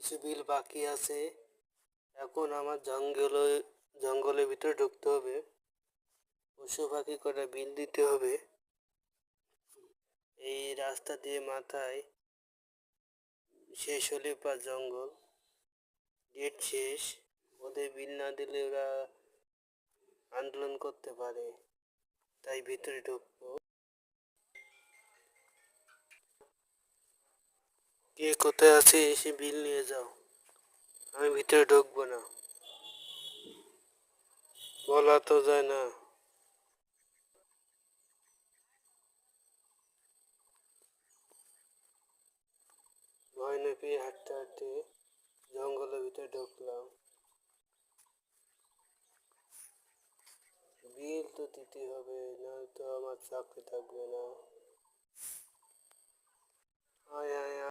কিছু বিল বাকি আছে। এখন আমার জঙ্গলের ভিতরে ঢুকতে হবে, পশু পাখি কটা বিল দিতে হবে। এই রাস্তা দিয়ে মাথায় শেষ হলে পা জঙ্গল, ডেট শেষ। ওদের বিল না দিলে ওরা আন্দোলন করতে পারে, তাই ভিতরে ঢুকবো। কে কোথায় আছে এসে বিল নিয়ে যাও, আমি ভিতরে ঢুকবো না। বলা তো যায় না। ভয় না পেয়ে হাঁটতে হাঁটতে জঙ্গলের ভিতরে ঢুকলাম। বিল তো দিতে হবে, নয়তো আমার চাকরি থাকবে না।